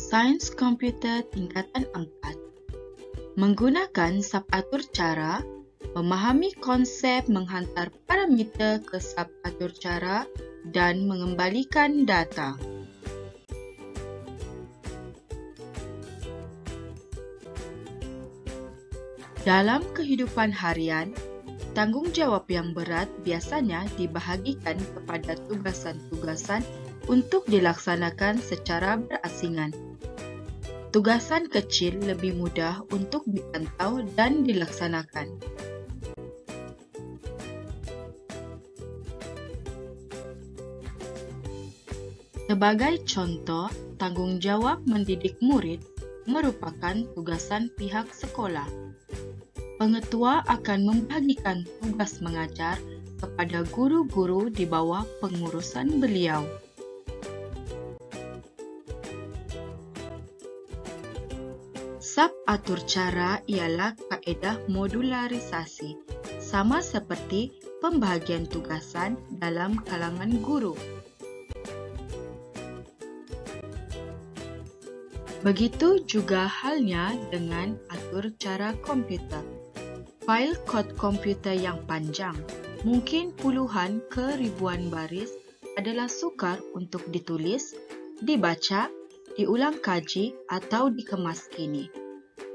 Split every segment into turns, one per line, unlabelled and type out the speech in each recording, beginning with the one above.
Sains Komputer Tingkatan 4 menggunakan subatur cara memahami konsep menghantar parameter ke subatur cara dan mengembalikan data. Dalam kehidupan harian, tanggungjawab yang berat biasanya dibahagikan kepada tugasan-tugasan untuk dilaksanakan secara berasingan. Tugasan kecil lebih mudah untuk dipantau dan dilaksanakan. Sebagai contoh, tanggungjawab mendidik murid merupakan tugasan pihak sekolah. Pengetua akan membagikan tugas mengajar kepada guru-guru di bawah pengurusan beliau. Subatur cara ialah kaedah modularisasi, sama seperti pembahagian tugasan dalam kalangan guru. Begitu juga halnya dengan atur cara komputer. Fail kod komputer yang panjang, mungkin puluhan ke ribuan baris, adalah sukar untuk ditulis, dibaca, diulang kaji atau dikemas kini.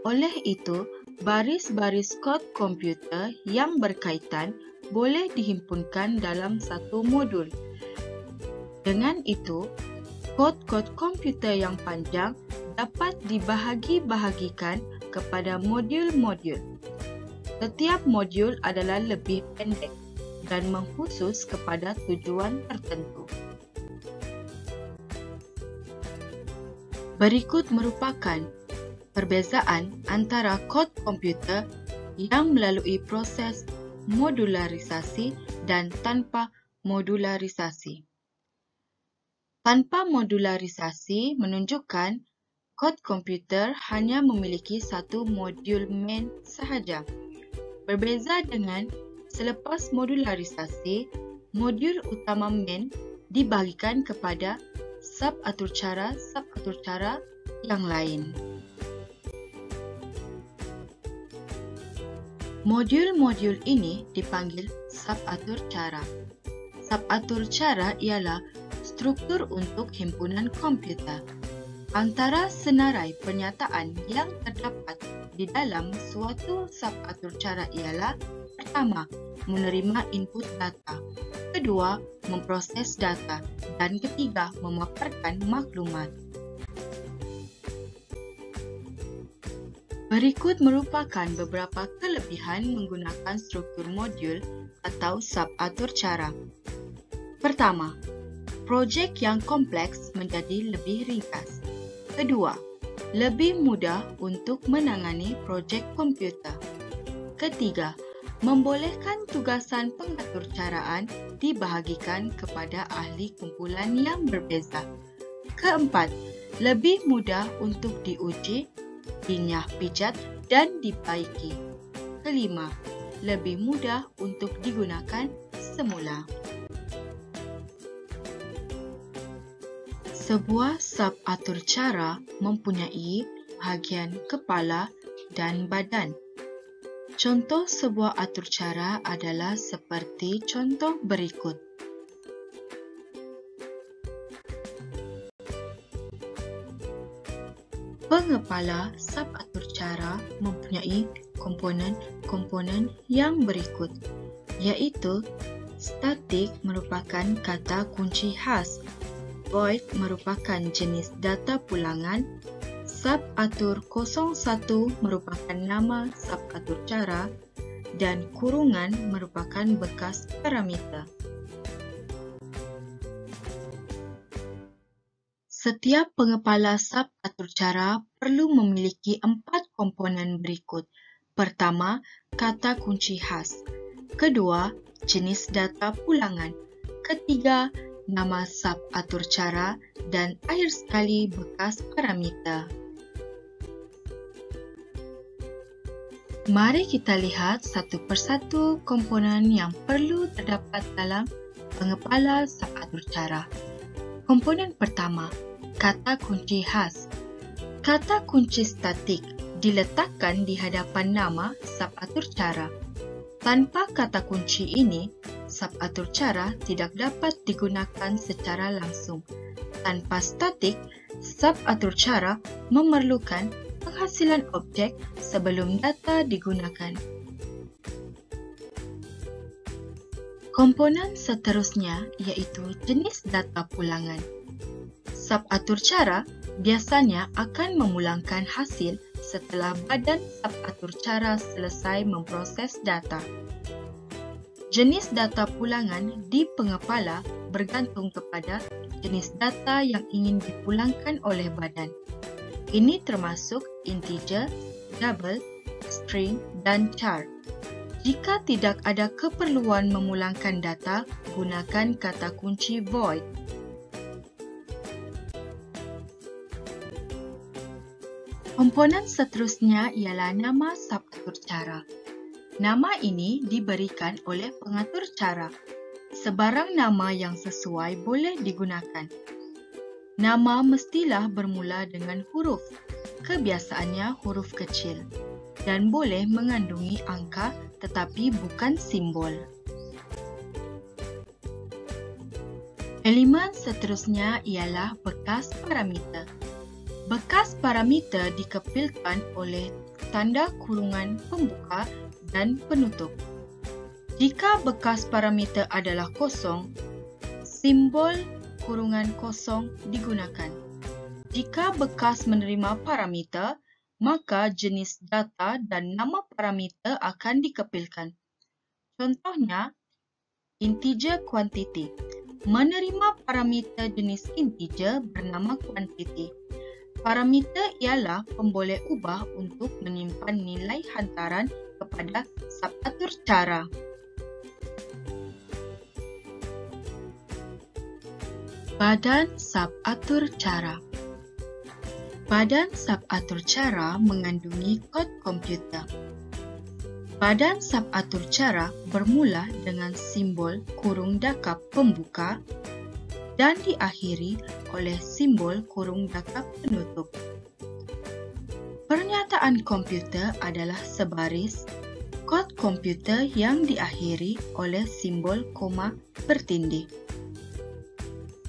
Oleh itu, baris-baris kod komputer yang berkaitan boleh dihimpunkan dalam satu modul. Dengan itu, kod-kod komputer yang panjang dapat dibahagi-bahagikan kepada modul-modul. Setiap modul adalah lebih pendek dan mengkhusus kepada tujuan tertentu. Berikut merupakan perbezaan antara kod komputer yang melalui proses modularisasi dan tanpa modularisasi. Tanpa modularisasi menunjukkan kod komputer hanya memiliki satu modul main sahaja. Berbeza dengan selepas modularisasi, modul utama main dibagikan kepada subatur cara yang lain. Modul-modul ini dipanggil subatur cara. Subatur cara ialah struktur untuk himpunan komputer. Antara senarai pernyataan yang terdapat di dalam suatu subatur cara ialah: pertama, menerima input data, kedua, memproses data, dan ketiga, memaparkan maklumat. Berikut merupakan beberapa kelebihan menggunakan struktur modul atau subatur cara. Pertama, projek yang kompleks menjadi lebih ringkas. Kedua, lebih mudah untuk menangani projek komputer. Ketiga, membolehkan tugasan pengatur caraan dibahagikan kepada ahli kumpulan yang berbeza. Keempat, lebih mudah untuk diuji, dinyah pijat dan dibaiki. Kelima, lebih mudah untuk digunakan semula. Sebuah subatur cara mempunyai bahagian kepala dan badan. Contoh sebuah atur cara adalah seperti contoh berikut. Pengepala subatur cara mempunyai komponen-komponen yang berikut, iaitu statik merupakan kata kunci khas, void merupakan jenis data pulangan, subatur 01 merupakan nama subatur cara, dan kurungan merupakan bekas parameter. Setiap pengepala subatur cara perlu memiliki 4 komponen berikut. Pertama, kata kunci khas. Kedua, jenis data pulangan. Ketiga, nama subatur cara. Dan akhir sekali, bekas parameter. Mari kita lihat satu persatu komponen yang perlu terdapat dalam pengepala subatur cara. Komponen pertama, kata kunci khas. Kata kunci statik diletakkan di hadapan nama subatur cara. Tanpa kata kunci ini, subatur cara tidak dapat digunakan secara langsung. Tanpa statik, subatur cara memerlukan penghasilan objek sebelum data digunakan. Komponen seterusnya iaitu jenis data pulangan. Subatur cara biasanya akan memulangkan hasil setelah badan subatur cara selesai memproses data. Jenis data pulangan di pengepala bergantung kepada jenis data yang ingin dipulangkan oleh badan. Ini termasuk integer, double, string, dan char. Jika tidak ada keperluan memulangkan data, gunakan kata kunci void. Komponen seterusnya ialah nama subatur cara. Nama ini diberikan oleh pengatur cara. Sebarang nama yang sesuai boleh digunakan. Nama mestilah bermula dengan huruf, kebiasaannya huruf kecil, dan boleh mengandungi angka tetapi bukan simbol. Elemen seterusnya ialah bekas parameter. Bekas parameter dikepilkan oleh tanda kurungan pembuka dan penutup. Jika bekas parameter adalah kosong, simbol kurungan kosong digunakan. Jika bekas menerima parameter, maka jenis data dan nama parameter akan dikepilkan. Contohnya, integer quantity. Menerima parameter jenis integer bernama quantity. Parameter ialah pemboleh ubah untuk menyimpan nilai hantaran kepada subatur cara. Badan subatur cara. Badan subatur cara mengandungi kod komputer. Badan subatur cara bermula dengan simbol kurung dakap pembuka dan diakhiri oleh simbol kurung dakap penutup. Pernyataan komputer adalah sebaris kod komputer yang diakhiri oleh simbol koma bertindih.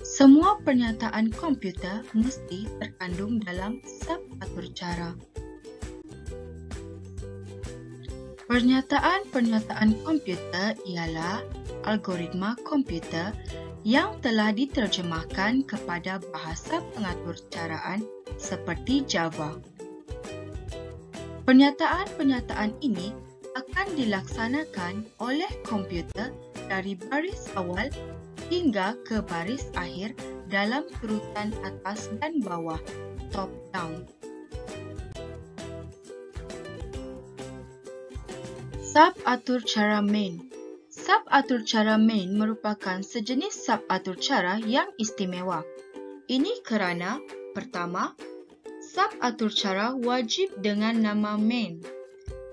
Semua pernyataan komputer mesti terkandung dalam subatur cara. Pernyataan-pernyataan komputer ialah algoritma komputer yang telah diterjemahkan kepada bahasa pengatur caraan seperti Java. Pernyataan-pernyataan ini akan dilaksanakan oleh komputer dari baris awal hingga ke baris akhir dalam urutan atas dan bawah, top down. Subatur cara main. Subatur cara main merupakan sejenis subatur cara yang istimewa. Ini kerana, pertama, subatur cara wajib dengan nama main.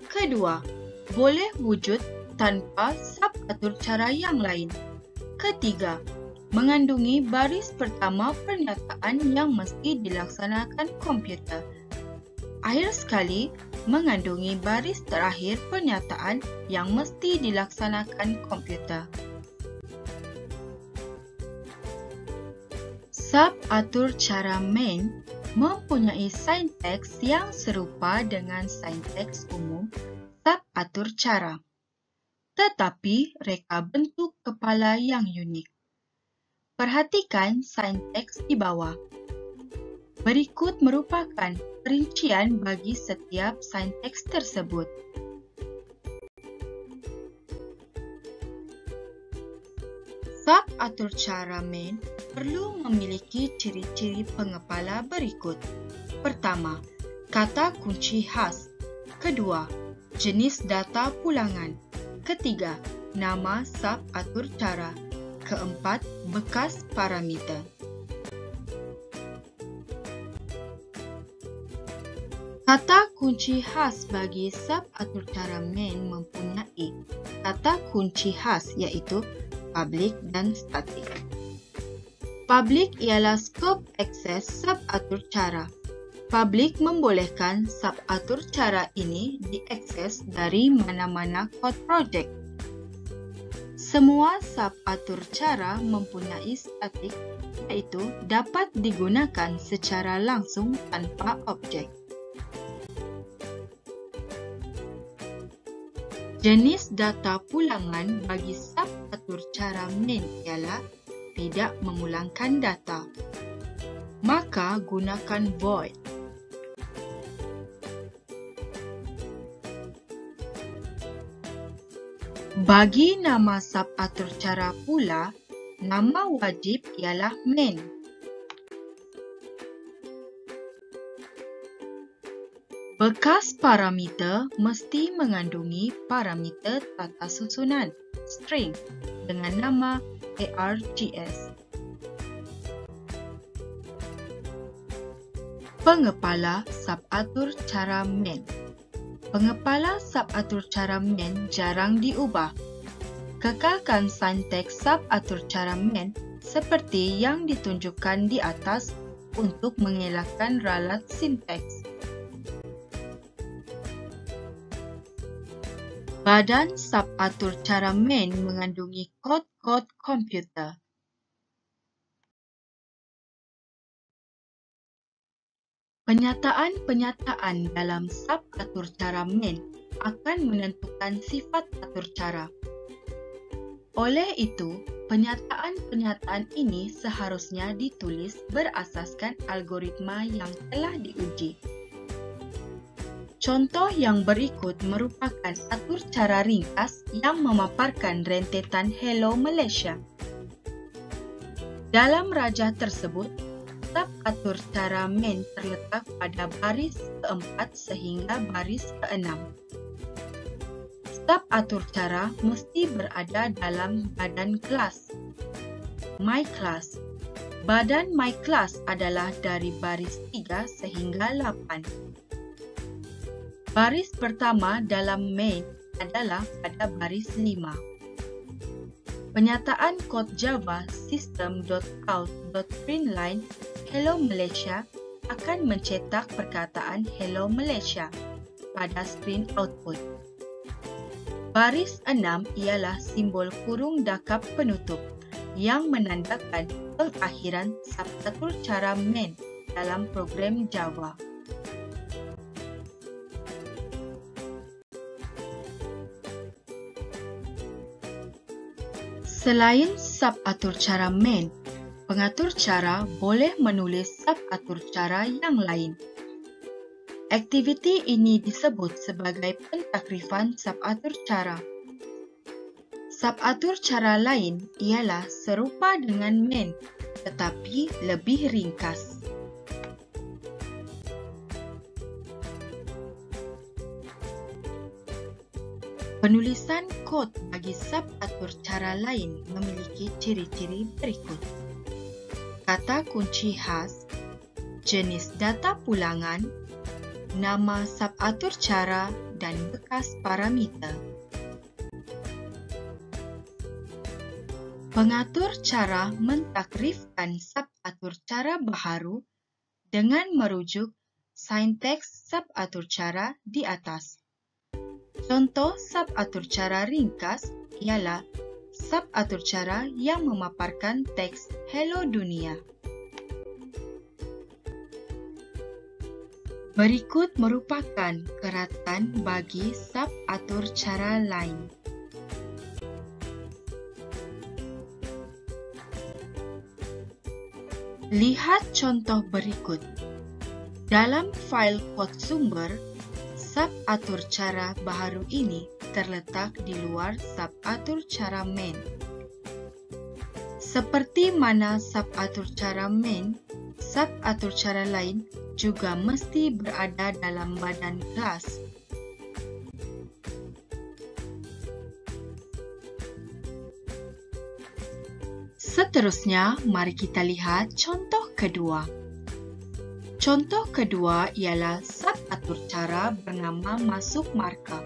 Kedua, boleh wujud tanpa subatur cara yang lain. Ketiga, mengandungi baris pertama pernyataan yang mesti dilaksanakan komputer. Akhir sekali, mengandungi baris terakhir pernyataan yang mesti dilaksanakan komputer. Subatur cara main mempunyai sinteks yang serupa dengan sinteks umum subatur cara, tetapi reka bentuk kepala yang unik. Perhatikan sinteks di bawah. Berikut merupakan perincian bagi setiap sinteks tersebut. Subatur cara main perlu memiliki ciri-ciri pengepala berikut. Pertama, kata kunci khas. Kedua, jenis data pulangan. Ketiga, nama subatur cara. Keempat, bekas parameter. Kata kunci khas bagi subatur cara main mempunyai kata kunci khas iaitu public dan static. Public ialah skop akses subatur cara. Publik membolehkan subatur cara ini diakses dari mana-mana kod projek. Semua subatur cara mempunyai statik, iaitu dapat digunakan secara langsung tanpa objek. Jenis data pulangan bagi subatur cara main ialah tidak memulangkan data. Maka gunakan void. Bagi nama subatur cara pula, nama wajib ialah main. Bekas parameter mesti mengandungi parameter tata susunan string dengan nama args. Pengepala subatur cara main. Pengepala subatur cara main jarang diubah. Kekalkan sinteks subatur cara main seperti yang ditunjukkan di atas untuk mengelakkan ralat sinteks. Badan subatur cara main mengandungi kod-kod komputer. Penyataan-penyataan dalam subatur cara main akan menentukan sifat atur cara. Oleh itu, penyataan-penyataan ini seharusnya ditulis berasaskan algoritma yang telah diuji. Contoh yang berikut merupakan atur cara ringkas yang memaparkan rentetan Hello Malaysia. Dalam rajah tersebut, subatur cara main terletak pada baris ke-4 sehingga baris ke-6. Subatur cara mesti berada dalam badan kelas. My class. Badan my class adalah dari baris 3 sehingga 8. Baris pertama dalam main adalah pada baris 5. Penyataan kod Java system.out.println Hello Malaysia akan mencetak perkataan Hello Malaysia pada skrin output. Baris 6 ialah simbol kurung dakap penutup yang menandakan pengakhiran subatur cara main dalam program Java. Selain subatur cara main, pengatur cara boleh menulis subatur cara yang lain. Aktiviti ini disebut sebagai pentakrifan subatur cara. Subatur cara lain ialah serupa dengan main, tetapi lebih ringkas. Penulisan kod bagi subatur cara lain memiliki ciri-ciri berikut. Kata kunci khas, jenis data pulangan, nama subatur cara dan bekas parameter. Pengatur cara mentakrifkan subatur cara baharu dengan merujuk sinteks subatur cara di atas. Contoh subatur cara ringkas ialah subatur cara yang memaparkan teks Hello Dunia. Berikut merupakan keratan bagi subatur cara lain. Lihat contoh berikut. Dalam fail kod sumber, subatur cara baharu ini terletak di luar subatur cara main. Seperti mana subatur cara main, subatur cara lain juga mesti berada dalam badan kelas. Seterusnya, mari kita lihat contoh kedua. Contoh kedua ialah subatur cara bernama masuk markah.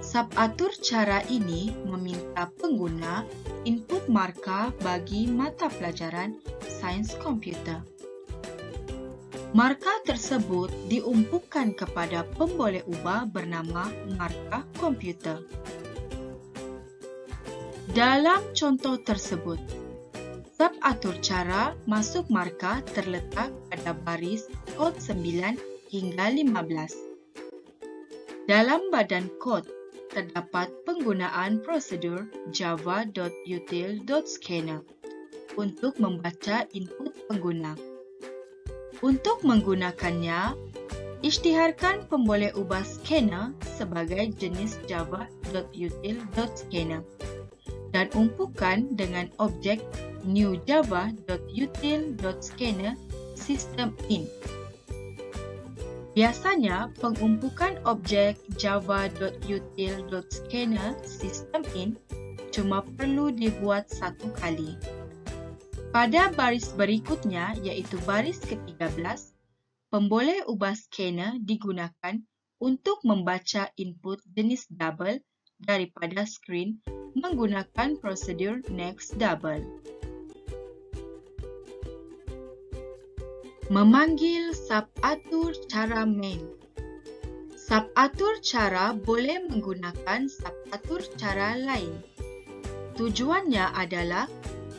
Subatur cara ini meminta pengguna input markah bagi mata pelajaran sains komputer. Markah tersebut diumpukan kepada pemboleh ubah bernama markah komputer. Dalam contoh tersebut, subatur cara masuk markah terletak pada baris kod 9 hingga 15. Dalam badan kod, terdapat penggunaan prosedur java.util.scanner untuk membaca input pengguna. Untuk menggunakannya, isytiharkan pemboleh ubah scanner sebagai jenis java.util.scanner dan umpukan dengan objek newjava.util.scanner system in. Biasanya, pengumpukan objek java.util.scanner system in cuma perlu dibuat satu kali. Pada baris berikutnya, iaitu baris ke-13, pemboleh ubah scanner digunakan untuk membaca input jenis double daripada skrin menggunakan prosedur next double. Memanggil subatur cara main. Subatur cara boleh menggunakan subatur cara lain. Tujuannya adalah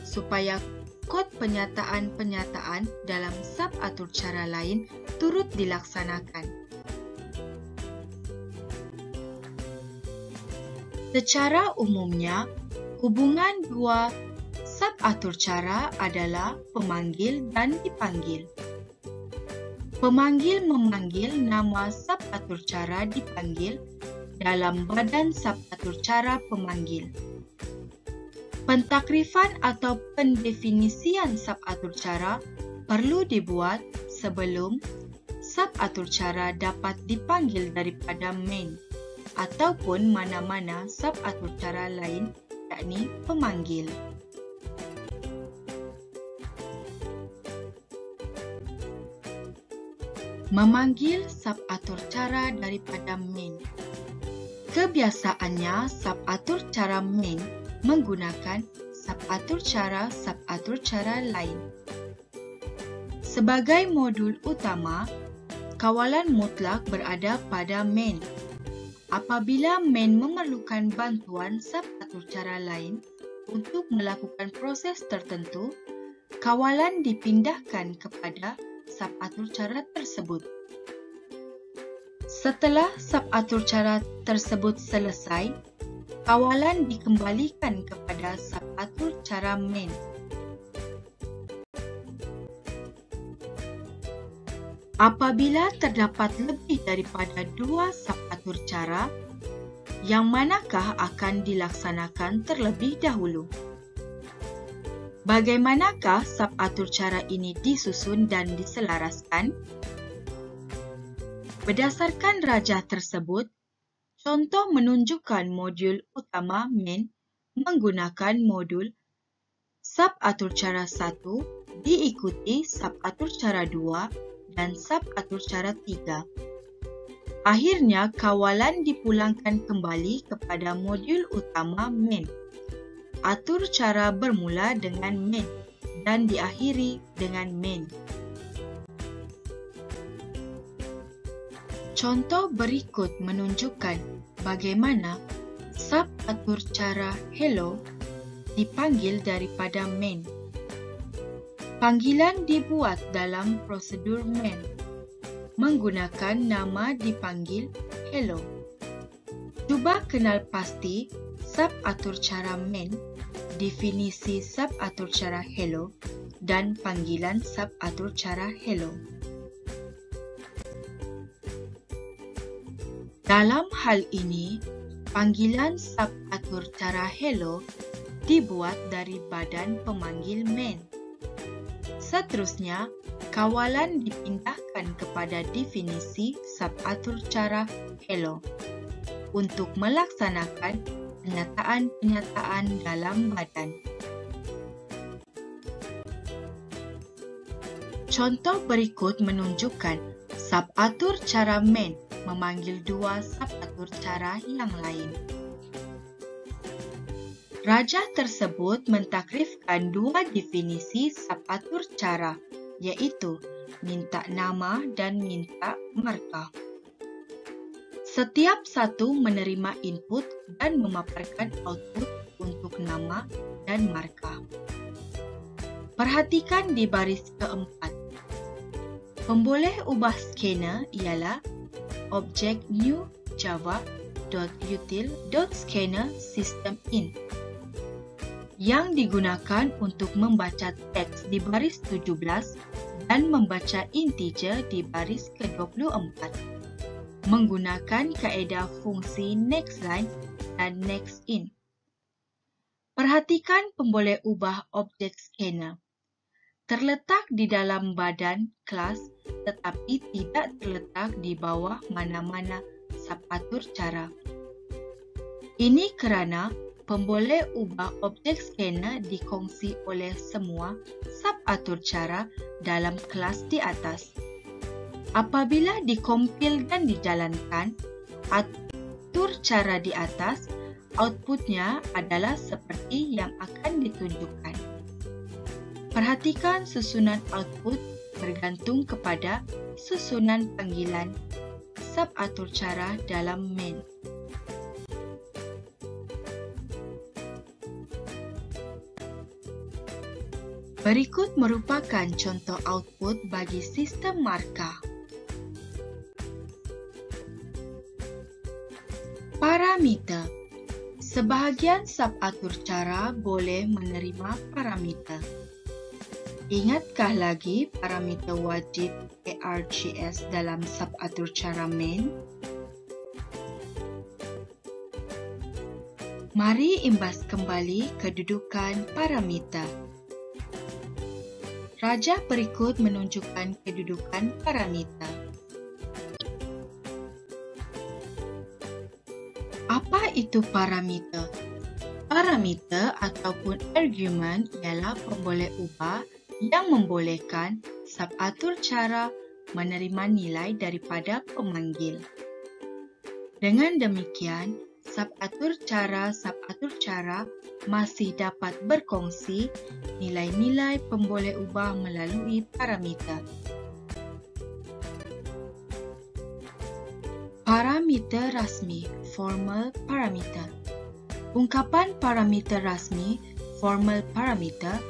supaya kod penyataan-penyataan dalam subatur cara lain turut dilaksanakan. Secara umumnya, hubungan dua subatur cara adalah pemanggil dan dipanggil. Pemanggil memanggil nama subatur cara dipanggil dalam badan subatur cara pemanggil. Pentakrifan atau pendefinisian subatur cara perlu dibuat sebelum subatur cara dapat dipanggil daripada main ataupun mana-mana subatur cara lain, yakni pemanggil. Memanggil subatur cara daripada main. Kebiasaannya, subatur cara main menggunakan subatur cara lain. Sebagai modul utama, kawalan mutlak berada pada main. Apabila main memerlukan bantuan subatur cara lain untuk melakukan proses tertentu, kawalan dipindahkan kepada subatur cara tersebut. Setelah subatur cara tersebut selesai, kawalan dikembalikan kepada subatur cara main. Apabila terdapat lebih daripada dua subatur cara, yang manakah akan dilaksanakan terlebih dahulu? Bagaimanakah subatur cara ini disusun dan diselaraskan? Berdasarkan rajah tersebut, contoh menunjukkan modul utama main menggunakan modul subatur cara 1 diikuti subatur cara 2 dan subatur cara 3. Akhirnya, kawalan dipulangkan kembali kepada modul utama main. Atur cara bermula dengan main dan diakhiri dengan main. Contoh berikut menunjukkan bagaimana subatur cara hello dipanggil daripada main. Panggilan dibuat dalam prosedur main menggunakan nama dipanggil hello. Cuba kenal pasti subatur cara main, definisi subatur cara hello, dan panggilan subatur cara hello. Dalam hal ini, panggilan subatur cara hello dibuat dari badan pemanggil main. Seterusnya, kawalan dipindahkan kepada definisi subatur cara hello untuk melaksanakan penyataan-penyataan dalam badan. Contoh berikut menunjukkan subatur cara main memanggil dua subatur cara yang lain. Rajah tersebut mentakrifkan dua definisi subatur cara iaitu minta nama dan minta markah. Setiap satu menerima input dan memaparkan output untuk nama dan markah. Perhatikan di baris keempat. Pemboleh ubah scanner ialah objek new java.util.scanner system in yang digunakan untuk membaca teks di baris 17 dan membaca integer di baris ke-24 menggunakan kaedah fungsi nextLine dan nextIn. Perhatikan pemboleh ubah objek scanner. Terletak di dalam badan kelas tetapi tidak terletak di bawah mana-mana subatur cara. Ini kerana pemboleh ubah objek scanner dikongsi oleh semua subatur cara dalam kelas di atas. Apabila dikompil dan dijalankan, atur cara di atas, outputnya adalah seperti yang akan ditunjukkan. Perhatikan susunan output bergantung kepada susunan panggilan subatur cara dalam main. Berikut merupakan contoh output bagi sistem markah. Parameter. Sebahagian subatur cara boleh menerima parameter. Ingatkah lagi parameter wajib ARGS dalam subatur cara main? Mari imbas kembali kedudukan parameter. Raja berikut menunjukkan kedudukan parameter. Apa itu parameter? Parameter ataupun argument ialah pemboleh ubah yang membolehkan subatur cara menerima nilai daripada pemanggil. Dengan demikian, subatur cara masih dapat berkongsi nilai-nilai pemboleh ubah melalui parameter. Parameter rasmi, formal parameter. Ungkapan parameter rasmi, formal parameter,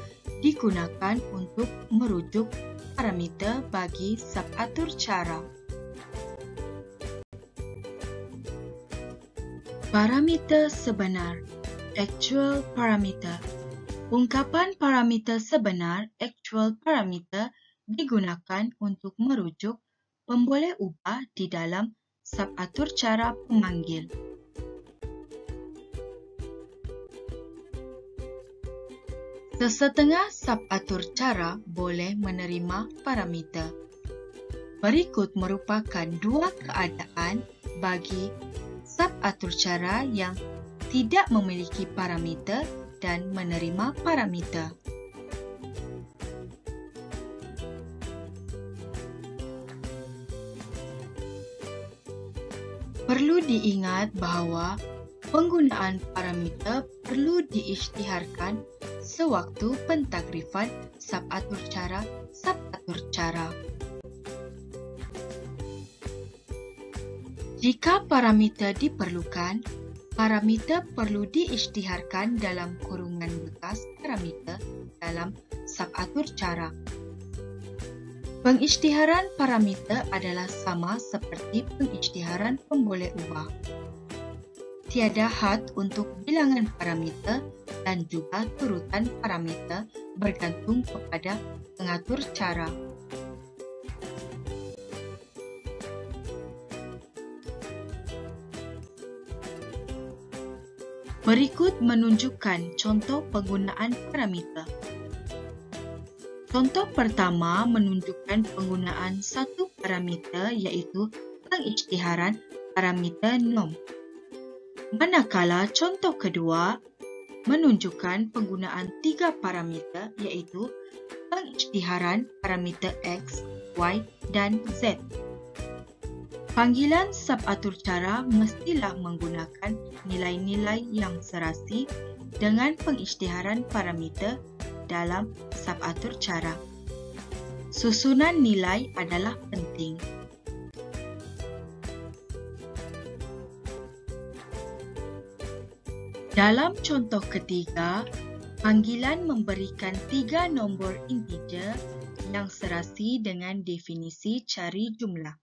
digunakan untuk merujuk parameter bagi subatur cara. Parameter sebenar, actual parameter. Ungkapan parameter sebenar, actual parameter, digunakan untuk merujuk pemboleh ubah di dalam subatur cara pemanggil. Sesetengah subatur cara boleh menerima parameter. Berikut merupakan dua keadaan bagi subatur cara yang tidak memiliki parameter dan menerima parameter. Perlu diingat bahawa penggunaan parameter perlu diisytiharkan sewaktu pentakrifan subatur cara. Jika parameter diperlukan, parameter perlu diisytiharkan dalam kurungan bekas parameter dalam subatur cara. Pengisytiharan parameter adalah sama seperti pengisytiharan pemboleh ubah. Tiada had untuk bilangan parameter dan juga turutan parameter bergantung kepada pengatur cara. Berikut menunjukkan contoh penggunaan parameter. Contoh pertama menunjukkan penggunaan satu parameter iaitu pengisytiharan parameter norm. Manakala contoh kedua menunjukkan penggunaan tiga parameter iaitu pengisytiharan parameter X, Y dan Z. Panggilan subatur cara mestilah menggunakan nilai-nilai yang serasi dengan pengisytiharan parameter dalam subatur cara. Susunan nilai adalah penting. Dalam contoh ketiga, panggilan memberikan 3 nombor integer yang serasi dengan definisi cari jumlah.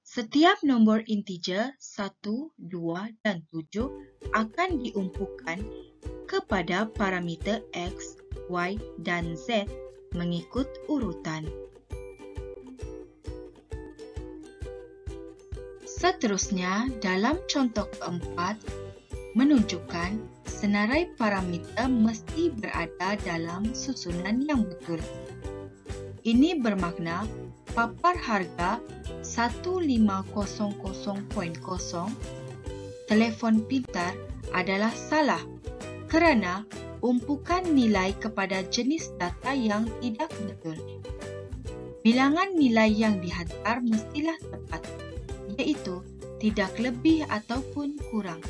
Setiap nombor integer 1, 2 dan 7 akan diumpukan kepada parameter X, Y dan Z mengikut urutan. Seterusnya, dalam contoh keempat, menunjukkan senarai parameter mesti berada dalam susunan yang betul. Ini bermakna papar harga 1500.0 telefon pintar adalah salah kerana umpukan nilai kepada jenis data yang tidak betul. Bilangan nilai yang dihantar mestilah tepat, iaitu tidak lebih ataupun kurang.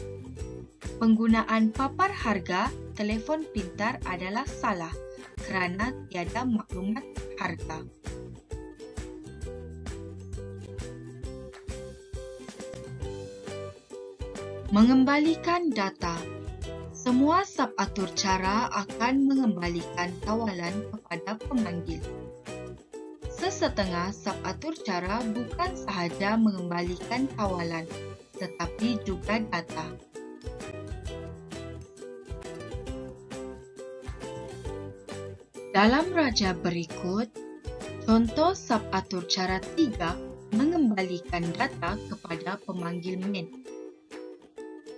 Penggunaan papar harga telefon pintar adalah salah kerana tiada maklumat harga. Mengembalikan data. Semua subatur cara akan mengembalikan kawalan kepada pemanggil. Sesetengah subatur cara bukan sahaja mengembalikan kawalan, tetapi juga data. Dalam raja berikut, contoh subatur cara 3 mengembalikan data kepada pemanggil main.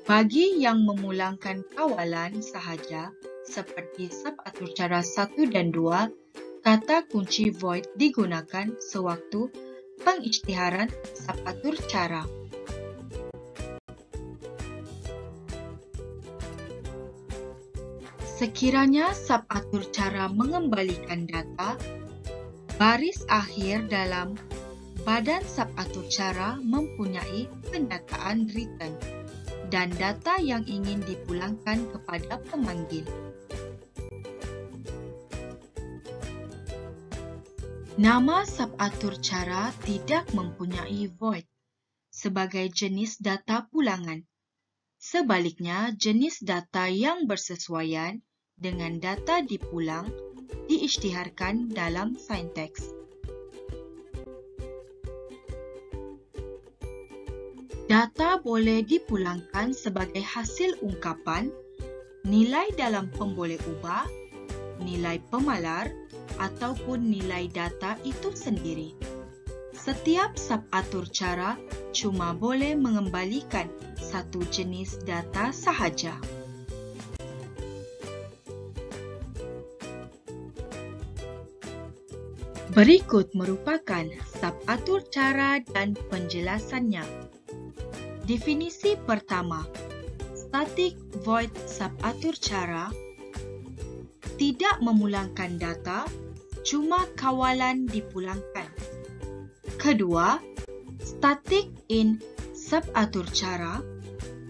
Bagi yang memulangkan kawalan sahaja, seperti subatur cara 1 dan 2, kata kunci void digunakan sewaktu pengisytiharan subatur cara. Sekiranya subatur cara mengembalikan data, baris akhir dalam badan subatur cara mempunyai pendataan return dan data yang ingin dipulangkan kepada pemanggil. Nama subatur cara tidak mempunyai void sebagai jenis data pulangan. Sebaliknya, jenis data yang bersesuaian dengan data dipulang diisytiharkan dalam sinteks. Data boleh dipulangkan sebagai hasil ungkapan, nilai dalam pemboleh ubah, nilai pemalar ataupun nilai data itu sendiri. Setiap subatur cara cuma boleh mengembalikan satu jenis data sahaja. Berikut merupakan subatur cara dan penjelasannya. Definisi pertama, static void subatur cara tidak memulangkan data, cuma kawalan dipulangkan. Kedua, static in subatur cara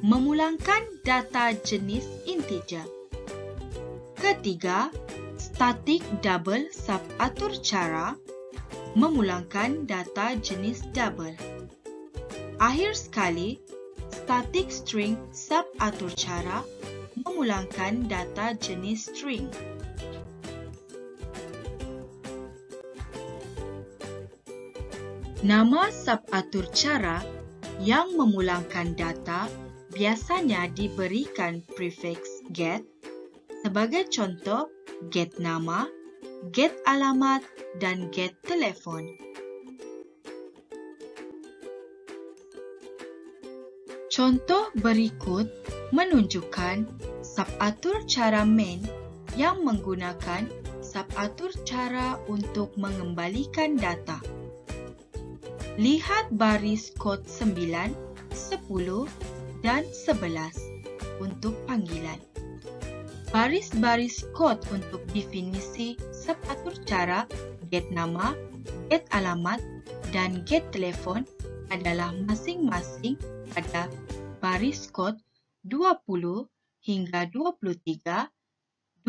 memulangkan data jenis integer. Ketiga, static double subatur cara memulangkan data jenis double. Akhir sekali, static string subatur cara memulangkan data jenis string. Nama subatur cara yang memulangkan data biasanya diberikan prefix get. Sebagai contoh, get nama, get alamat, dan get telefon. Contoh berikut menunjukkan subatur cara main yang menggunakan subatur cara untuk mengembalikan data. Lihat baris kod 9, 10 dan 11 untuk panggilan. Baris-baris kod untuk definisi subatur cara get nama, get alamat, dan get telefon adalah masing-masing pada baris kod 20 hingga 23, 25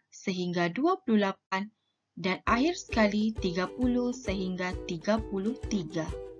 sehingga 28 dan akhir sekali 30 sehingga 33.